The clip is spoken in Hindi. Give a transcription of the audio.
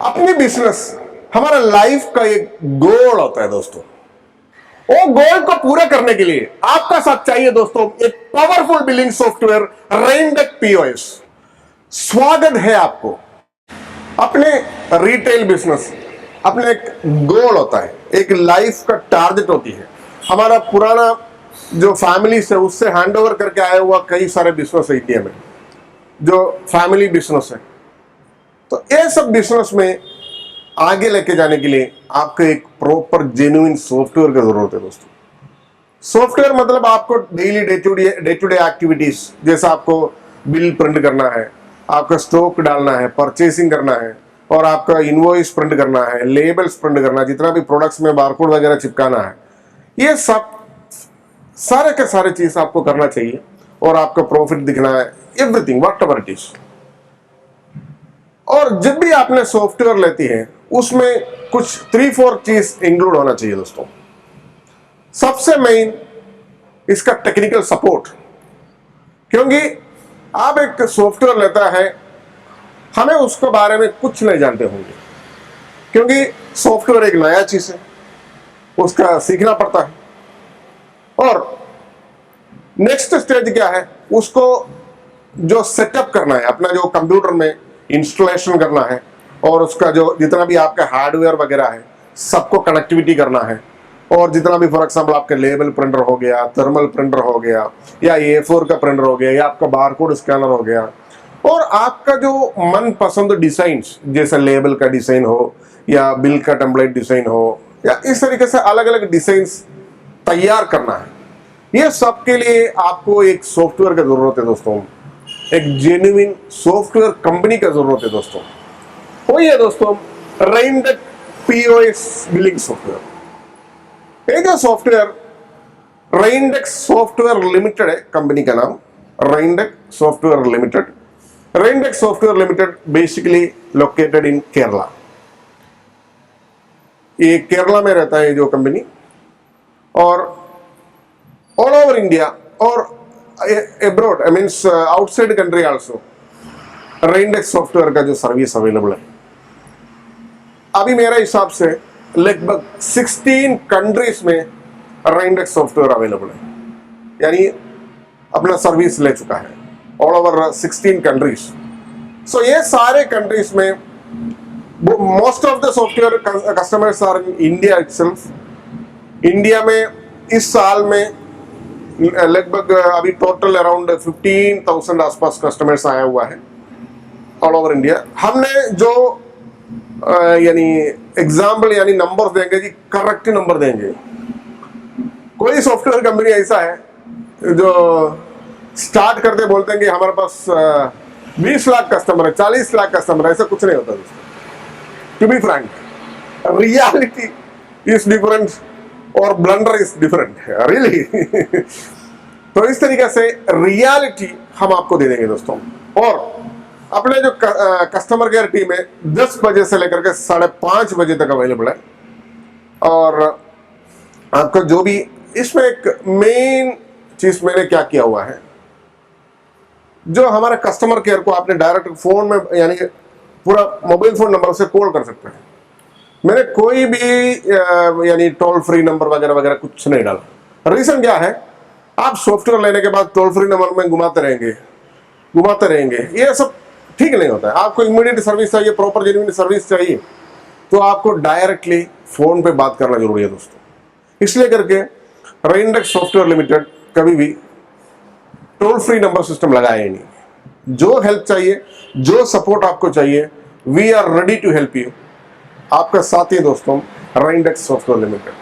अपनी बिजनेस हमारा लाइफ का एक गोल होता है दोस्तों। वो गोल को पूरा करने के लिए आपका साथ चाहिए दोस्तों एक पावरफुल बिलिंग सॉफ्टवेयर रेनटेक पीओएस। स्वागत है आपको। अपने रिटेल बिजनेस अपने एक गोल होता है, एक लाइफ का टारगेट होती है। हमारा पुराना जो फैमिली से उससे हैंडओवर करके आया हुआ कई सारे बिजनेस है इंडिया में, जो फैमिली बिजनेस है। तो ये सब बिजनेस में आगे लेके जाने के लिए आपको एक प्रॉपर जेन्युइन सॉफ्टवेयर की जरूरत है दोस्तों। सॉफ्टवेयर मतलब आपको daily day to day activities, जैसे आपको बिल प्रिंट करना है, आपका स्टॉक डालना है, परचेसिंग करना है, और आपका इनवॉइस प्रिंट करना है, लेबल्स प्रिंट करना है, जितना भी प्रोडक्ट्स में बारकोड वगैरह चिपकाना है, ये सब सारे के सारे चीज आपको करना चाहिए। और आपका प्रॉफिट दिखना है, everything what ever it is. और जब भी आपने सॉफ्टवेयर लेती है उसमें कुछ 3-4 चीज इंक्लूड होना चाहिए दोस्तों। सबसे मेन इसका टेक्निकल सपोर्ट, क्योंकि आप एक सॉफ्टवेयर लेता है, हमें उसके बारे में कुछ नहीं जानते होंगे, क्योंकि सॉफ्टवेयर एक नया चीज है, उसका सीखना पड़ता है। और नेक्स्ट स्टेज क्या है, उसको जो सेटअप करना है, अपना जो कंप्यूटर में इंस्टॉलेशन करना है, और उसका जो जितना भी आपका हार्डवेयर वगैरह है सबको कनेक्टिविटी करना है। और जितना भी फॉर एग्जांपल आपके लेबल प्रिंटर हो गया, थर्मल प्रिंटर हो गया, या A4 का प्रिंटर हो गया, या आपका बारकोड स्कैनर हो गया, और आपका जो मनपसंद डिजाइन, जैसे लेबल का डिजाइन हो या बिल का टेम्पलेट डिजाइन हो, या इस तरीके से अलग अलग डिजाइन तैयार करना है। ये सब के लिए आपको एक सॉफ्टवेयर की जरूरत है दोस्तों, एक जेन्युइन सॉफ्टवेयर कंपनी का जरूरत है दोस्तों। वही है दोस्तों रेनटेक पीओएस बिलिंग सॉफ्टवेयर। ये जो सॉफ्टवेयर रेनटेक सॉफ्टवेयर लिमिटेड है, कंपनी का नाम Raintech Software Limited. Raintech Software Limited basically located in Kerala. ये केरला में रहता है जो कंपनी, और ऑल ओवर इंडिया और abroad, I means outside country also Raintech software का जो सर्विस अवेलेबल है, अभी मेरे हिसाब से लगभग 16 कंट्रीज में Raintech सॉफ्टवेयर अवेलेबल है, यानी अपना सर्विस ले चुका है ऑल ओवर 16 कंट्रीज। सो ये सारे कंट्रीज में most of the software customers are in India itself. India में इस साल में लगभग अभी टोटल अराउंड 15,000 आसपास कस्टमर्स आया हुआ है ऑल ओवर इंडिया। हमने जो यानी एग्जाम्पल यानी नंबर देंगे जी, करेक्ट नंबर देंगे। कोई सॉफ्टवेयर कंपनी ऐसा है जो स्टार्ट करते बोलते हैं कि हमारे पास 20 लाख कस्टमर है, 40 लाख कस्टमर है, ऐसा कुछ नहीं होता दोस्तों। To be frank, reality is different और ब्लंडर इज डिफरेंट रियली। तो इस तरीके से रियलिटी हम आपको दे देंगे दोस्तों। और अपने जो कस्टमर केयर टीम है 10 बजे से लेकर के 5:30 बजे तक अवेलेबल है। और आपका जो भी इसमें एक मेन चीज मैंने क्या किया हुआ है, जो हमारे कस्टमर केयर को आपने डायरेक्ट फोन में यानी पूरा मोबाइल फोन नंबर से कॉल कर सकते हैं। मैंने कोई भी यानी टोल फ्री नंबर वगैरह वगैरह कुछ नहीं डाला। रीजन क्या है, आप सॉफ्टवेयर लेने के बाद टोल फ्री नंबर में घुमाते रहेंगे, ये सब ठीक नहीं होता है। आपको इमीडिएट सर्विस चाहिए, प्रॉपर जेन्युइन सर्विस चाहिए, तो आपको डायरेक्टली फोन पे बात करना जरूरी है दोस्तों। इसलिए करके रेनटेक सॉफ्टवेयर लिमिटेड कभी भी टोल फ्री नंबर सिस्टम लगाया ही नहीं। जो हेल्प चाहिए, जो सपोर्ट आपको चाहिए, we are ready to help you. आपका साथी दोस्तों रेनटेक सॉफ्टवेयर लिमिटेड।